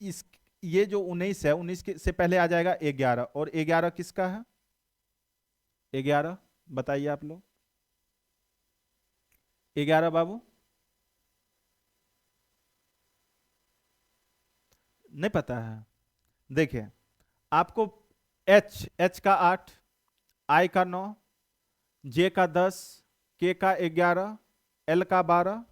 इस ये जो 19 है 19 से पहले आ जाएगा 11, और 11 किसका है 11 बताइए आप लोग 11 बाबू नहीं पता है। देखिए आपको एच का 8, आई का 9, जे का 10, के का 11, एल का 12,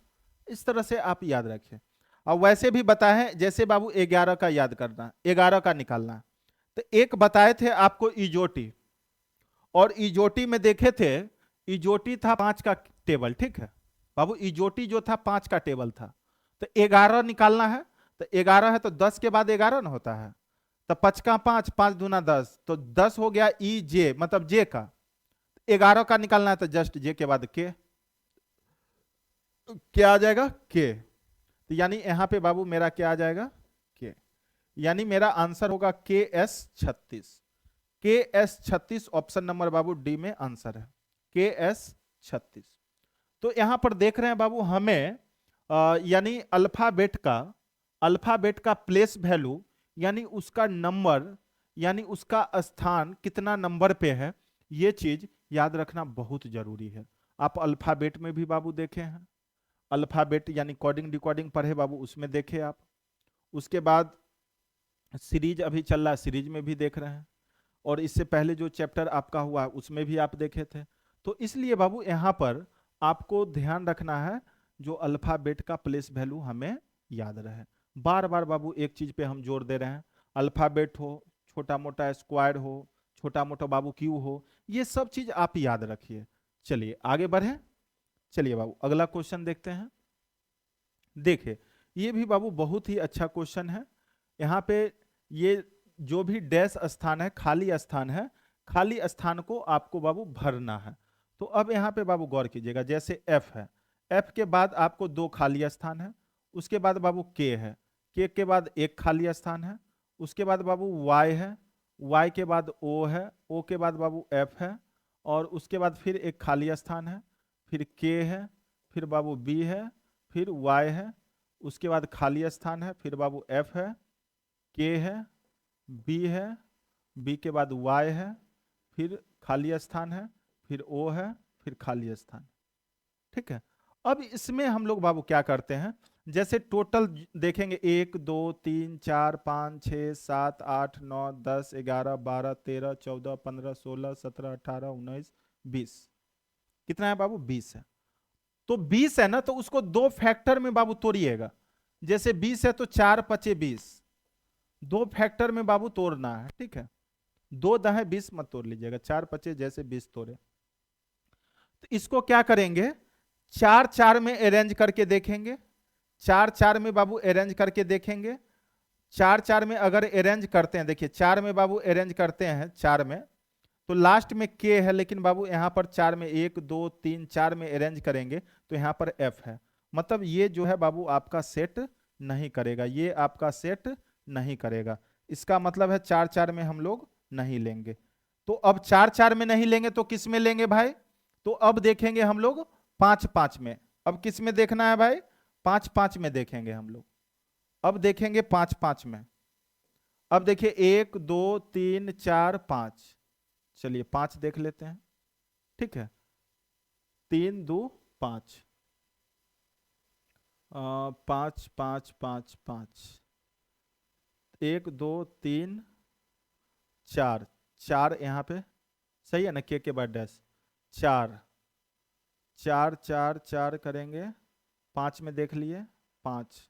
इस तरह से आप याद रखें। और वैसे भी बताए हैं, जैसे बाबू 11 का याद करना, 11 का निकालना। तो एक बताए थे आपको इजोटी, और इजोटी में देखे थे, इजोटी था 5 का टेबल, ठीक है बाबू, इजोटी जो था 5 का टेबल था। तो 11 निकालना है, तो 11 है तो 10 के बाद 11 ना होता है, तो 5 का 5, 5 दूना 10, तो 10 हो गया ई जे, मतलब जे का। 11 का निकालना है तो जस्ट जे के बाद के, क्या आ जाएगा के। तो यानी यहां पे बाबू मेरा क्या आ जाएगा के, यानी मेरा आंसर होगा के एस 36। के एस 36 ऑप्शन नंबर बाबू डी में आंसर है, के एस 36। तो यहां पर देख रहे हैं बाबू हमें यानी अल्फाबेट का प्लेस वैल्यू, यानी उसका नंबर, यानी उसका स्थान कितना नंबर पे है, ये चीज याद रखना बहुत जरूरी है। आप अल्फाबेट में भी बाबू देखे हैं, अल्फाबेट यानी कोडिंग डिकोडिंग पढ़े बाबू, उसमें देखे आप। उसके बाद सीरीज अभी चल रहा है, सीरीज में भी देख रहे हैं, और इससे पहले जो चैप्टर आपका हुआ उसमें भी आप देखे थे। तो इसलिए बाबू यहाँ पर आपको ध्यान रखना है, जो अल्फाबेट का प्लेस वैल्यू हमें याद रहे। बार बार बाबू एक चीज पे हम जोर दे रहे हैं, अल्फाबेट हो, छोटा मोटा स्क्वायर हो, छोटा मोटा बाबू क्यू हो, ये सब चीज आप याद रखिए। चलिए आगे बढ़े, चलिए बाबू अगला क्वेश्चन देखते हैं। देखिए ये भी बाबू बहुत ही अच्छा क्वेश्चन है। यहाँ पे ये जो भी डैश स्थान है, खाली स्थान है, खाली स्थान को आपको बाबू भरना है। तो अब यहाँ पे बाबू गौर कीजिएगा, जैसे एफ है, एफ के बाद आपको 2 खाली स्थान है, उसके बाद बाबू के है, के बाद एक खाली स्थान है, उसके बाद बाबू वाई है, वाई के बाद ओ है, ओ के बाद बाबू एफ है, और उसके बाद फिर एक खाली स्थान है, फिर के है, फिर बाबू बी है, फिर वाई है, उसके बाद खाली स्थान है, फिर बाबू एफ है, के है, बी है, बी के बाद वाई है, फिर खाली स्थान है, फिर ओ है, फिर खाली स्थान। ठीक है, अब इसमें हम लोग बाबू क्या करते हैं, जैसे टोटल देखेंगे 1 2 3 4 5 6 7 8 9 10 11 12 13 14 15 16 17 18 19 20, कितना है बाबू 20 है। तो 20 है ना, तो उसको 2 फैक्टर में बाबू तोड़िएगा। जैसे 20 है तो 4 पचे 20, 2 फैक्टर में बाबू तोड़ना है, ठीक है, 2 दहे 20 मत तोड़ लीजिएगा, 4 पचे जैसे 20 तोड़े। तो इसको क्या करेंगे, 4 4 में अरेंज करके देखेंगे, 4 4 में बाबू अरेंज करके देखेंगे। 4 4 में अगर अरेंज करते हैं, देखिए 4 में बाबू अरेंज करते हैं, 4 में तो लास्ट में के है, लेकिन बाबू यहां पर 4 में 1 2 3 4 में अरेंज करेंगे तो यहां पर एफ है, मतलब ये जो है बाबू आपका सेट नहीं करेगा, ये आपका सेट नहीं करेगा। इसका मतलब है 4 4 में हम लोग नहीं लेंगे। तो अब 4 4 में नहीं लेंगे तो किस में लेंगे भाई, तो अब देखेंगे हम लोग 5 5 में। अब किस में देखना है भाई, 5 5 में देखेंगे हम लोग। अब देखेंगे 5 5 में। अब देखिए 1 2 3 4 5, चलिए 5 देख लेते हैं, ठीक है, 3 2 5, 5 5 5 5, 1 2 3 4, 4 यहाँ पे सही है ना, के बाद डैश, 4 4 4 4 करेंगे, 5 में देख लिए 5,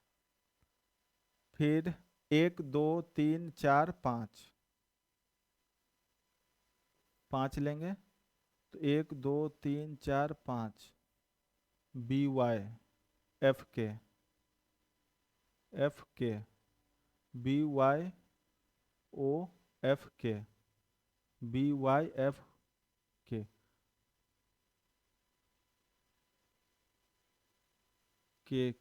फिर 1 2 3 4 5, 5 लेंगे तो 1 2 3 4 5, बी वाई एफ के बी वाई ओ एफ के बी वाई एफ के, के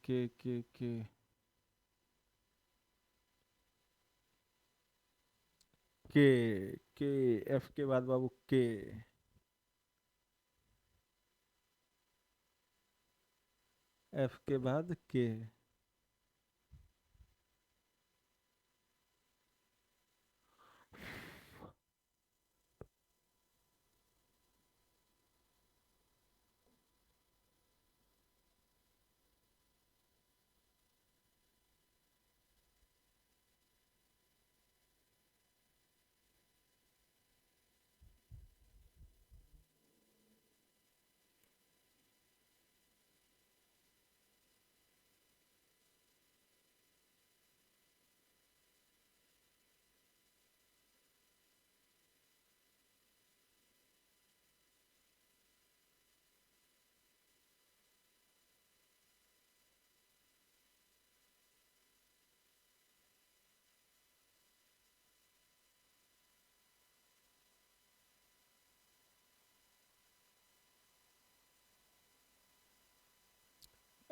के एफ के बाद बाबू के, एफ के बाद के,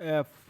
एफ।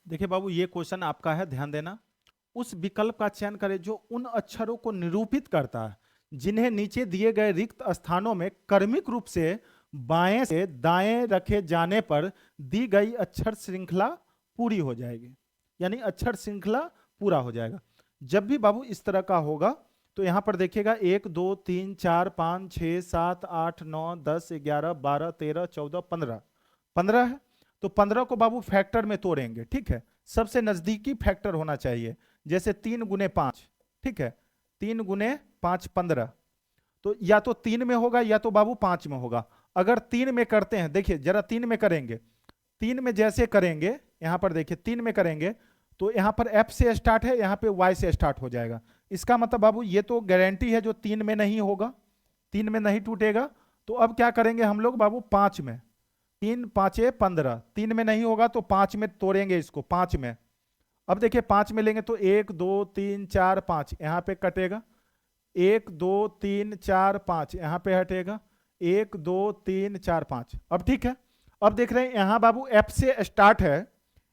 देखिए बाबू, ये क्वेश्चन आपका है, ध्यान देना। उस विकल्प का चयन करें जो उन अक्षरों को निरूपित करता है जिन्हें नीचे दिए गए रिक्त स्थानों में क्रमिक रूप से बाएं से दाएं रखे जाने पर दी गई अक्षर श्रृंखला पूरी हो जाएगी, यानी अक्षर श्रृंखला पूरा हो जाएगा। जब भी बाबू इस तरह का होगा तो यहां पर देखिएगा 1 2 3 4 5 6 7 8 9 10 11 12 13 14 15, 15 है। तो 15 को बाबू फैक्टर में तोड़ेंगे, ठीक है। सबसे नजदीकी फैक्टर होना चाहिए, जैसे 3 गुने 5, ठीक है। 3 गुने 5 15, तो या तो 3 में होगा या तो बाबू 5 में होगा। अगर 3 में करते हैं, देखिए जरा 3 में करेंगे, 3 में जैसे करेंगे, यहां पर देखिए 3 में करेंगे तो यहां पर F से स्टार्ट है, यहां पे Y से स्टार्ट हो जाएगा। इसका मतलब बाबू ये तो गारंटी है जो 3 में नहीं होगा, 3 में नहीं टूटेगा। तो अब क्या करेंगे हम लोग बाबू 5 में, 3 5 15, 3 में नहीं होगा तो 5 में तोड़ेंगे इसको, 5 में। अब देखिए 5 में लेंगे तो 1 2 3 4 5 यहां पे कटेगा, 1 2 3 4 5 यहां पे हटेगा, 1 2 3 4 5। अब ठीक है। अब देख रहे हैं यहां बाबू F से स्टार्ट है,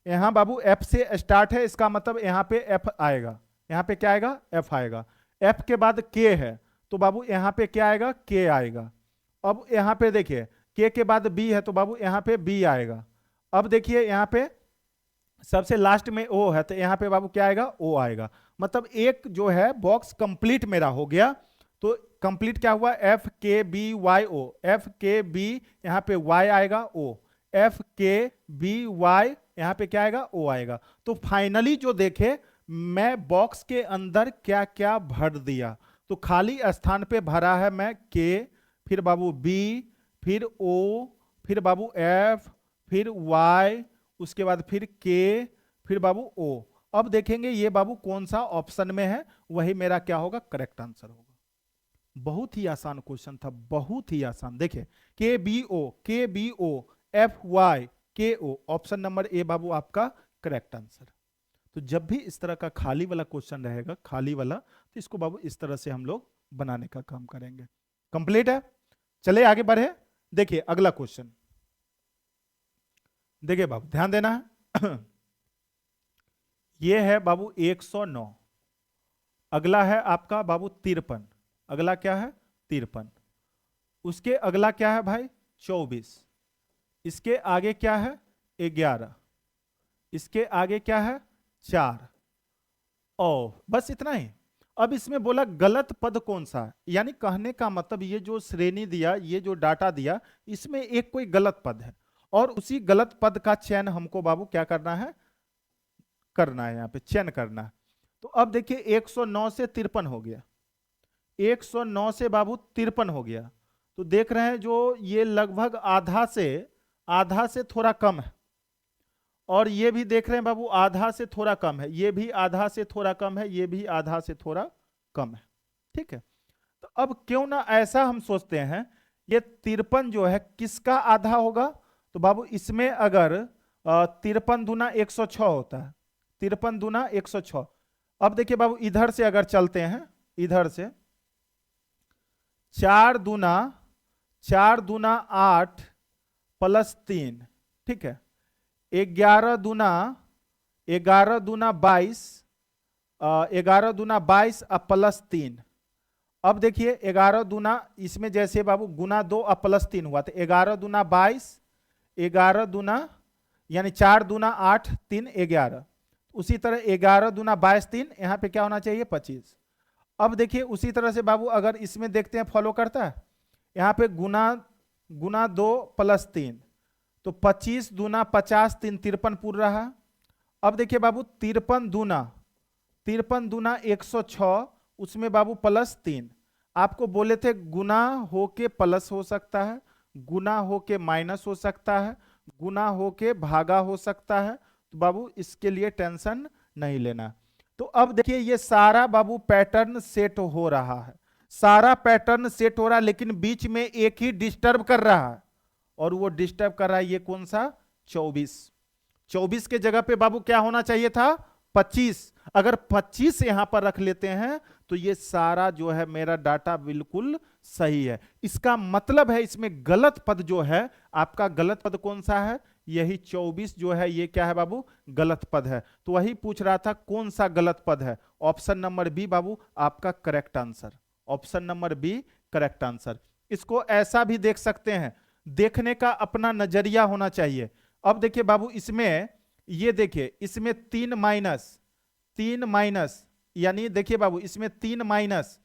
यहां बाबू F से स्टार्ट है, इसका मतलब यहां पे F आएगा। यहां पे क्या आएगा? F आएगा। F के बाद K है तो बाबू यहां पे क्या आएगा? K आएगा। अब यहां पे देखिए K के बाद B है तो बाबू यहां पे B आएगा। अब देखिए यहां पे सबसे लास्ट में O है तो यहां पे बाबू क्या आएगा? O आएगा। मतलब एक जो है बॉक्स कंप्लीट मेरा हो गया। तो कंप्लीट क्या हुआ? F K B Y O, F K B यहां पे Y आएगा O, F K B Y यहां पे क्या आएगा? O आएगा। तो फाइनली जो देखे मैं बॉक्स के अंदर क्या क्या भर दिया, तो खाली स्थान पे भरा है मैं K, फिर बाबू B, फिर O, फिर बाबू F, फिर Y, उसके बाद फिर K, फिर बाबू ओ। अब देखेंगे ये बाबू कौन सा ऑप्शन में है, वही मेरा क्या होगा, करेक्ट आंसर होगा। बहुत ही आसान क्वेश्चन था, बहुत ही आसान। देखिए KBO FYKO, option number A बाबू आपका करेक्ट आंसर। तो जब भी इस तरह का खाली वाला क्वेश्चन रहेगा, खाली वाला, तो इसको बाबू इस तरह से हम लोग बनाने का काम करेंगे। कंप्लीट है, चले आगे बढ़े। देखिए अगला क्वेश्चन, देखिए बाबू ध्यान देना है। ये है बाबू 109, अगला है आपका बाबू 53, अगला क्या है 53, उसके अगला क्या है भाई 24, इसके आगे क्या है 11, इसके आगे क्या है 4, ओ बस इतना ही। अब इसमें बोला गलत पद कौन सा है, यानी कहने का मतलब ये जो श्रेणी दिया, ये जो डाटा दिया, इसमें एक कोई गलत पद है और उसी गलत पद का चयन हमको बाबू क्या करना है, करना है, यहाँ पे चयन करना है। तो अब देखिए 109 से 53 हो गया, 109 से बाबू 53 हो गया, तो देख रहे हैं जो ये लगभग आधा से थोड़ा कम है, और ये भी देख रहे हैं बाबू आधा से थोड़ा कम है, ये भी आधा से थोड़ा कम है, ये भी आधा से थोड़ा कम है। ठीक है, तो अब क्यों ना ऐसा हम सोचते हैं, ये 53 जो है किसका आधा होगा, तो बाबू इसमें अगर 53 दूना 106 होता है, 53 दूना 106। अब देखिए बाबू इधर से अगर चलते हैं, इधर से 4 दूना 8 प्लस 3, ठीक है, 11 दूना 22, 11 दूना 22 और प्लस 3। अब देखिए 11 दूना, इसमें जैसे बाबू गुना 2 और प्लस 3 हुआ, तो 11 दूना 22, 11 दूना यानी 4 दूना 8, 3 11, उसी तरह 11 दूना 22 3, यहाँ पे क्या होना चाहिए 25। अब देखिए उसी तरह से बाबू अगर इसमें देखते हैं फॉलो करता है, यहाँ पे गुना 2 प्लस 3, तो 25 दूना 50, 3 53 पूर रहा। अब देखिए बाबू 53 दूना 106, उसमें बाबू प्लस 3, आपको बोले थे गुना होके प्लस हो सकता है, गुना होके माइनस हो सकता है, गुना होके भागा हो सकता है, तो बाबू इसके लिए टेंशन नहीं लेना। तो अब देखिए ये सारा बाबू पैटर्न सेट हो रहा है, सारा पैटर्न सेट हो रहा है, लेकिन बीच में एक ही डिस्टर्ब कर रहा है, और वो डिस्टर्ब कर रहा है ये कौन सा 24 के जगह पे बाबू क्या होना चाहिए था 25। अगर 25 यहां पर रख लेते हैं तो ये सारा जो है मेरा डाटा बिल्कुल सही है। इसका मतलब है इसमें गलत पद जो है, आपका गलत पद कौन सा है, यही 24 जो है ये क्या है बाबू गलत पद है। तो वही पूछ रहा था कौन सा गलत पद है, ऑप्शन नंबर बी बाबू आपका correct answer, option number B correct answer. इसको ऐसा भी देख सकते हैं, देखने का अपना नजरिया होना चाहिए। अब देखिए बाबू इसमें ये देखिए इसमें 3 माइनस यानी देखिए बाबू इसमें 3 माइनस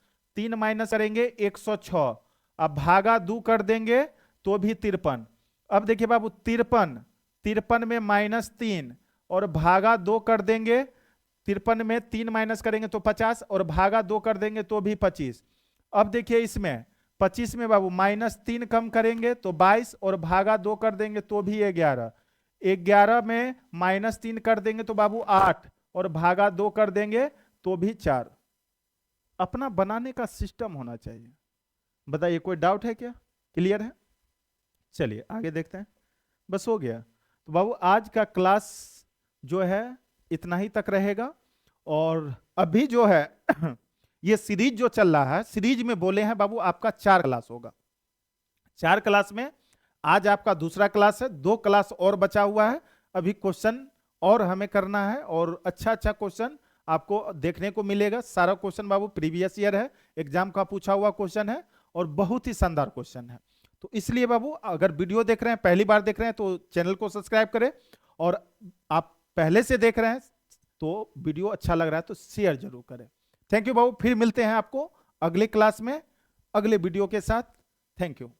करेंगे 106, अब भागा 2 कर देंगे तो भी 53। अब देखिए बाबू 53 में -3 और भागा 2 कर देंगे, 53 में 3 माइनस करेंगे तो 50 और भागा 2 कर देंगे तो भी 25। अब देखिए इसमें 25 में बाबू -3 कम करेंगे तो 22 और भागा 2 कर देंगे तो भी 11, 11 में -3 कर देंगे तो बाबू 8 और भागा 2 कर देंगे तो भी 4। अपना बनाने का सिस्टम होना चाहिए। बताइए कोई डाउट है क्या, क्लियर है? चलिए आगे देखते हैं, बस हो गया। तो बाबू आज का क्लास जो है इतना ही तक रहेगा, और अभी जो है ये सीरीज जो चल रहा है, सीरीज में बोले हैं बाबू आपका 4 क्लास होगा, 4 क्लास में आज आपका दूसरा क्लास है, 2 क्लास और बचा हुआ है। अभी क्वेश्चन और हमें करना है, और अच्छा क्वेश्चन आपको देखने को मिलेगा। सारा क्वेश्चन बाबू प्रीवियस ईयर है, एग्जाम का पूछा हुआ क्वेश्चन है, और बहुत ही शानदार क्वेश्चन है। तो इसलिए बाबू अगर वीडियो देख रहे हैं, पहली बार देख रहे हैं, तो चैनल को सब्सक्राइब करें, और आप पहले से देख रहे हैं तो वीडियो अच्छा लग रहा है तो शेयर जरूर करें। थैंक यू बाबू, फिर मिलते हैं आपको अगले क्लास में अगले वीडियो के साथ। Thank you.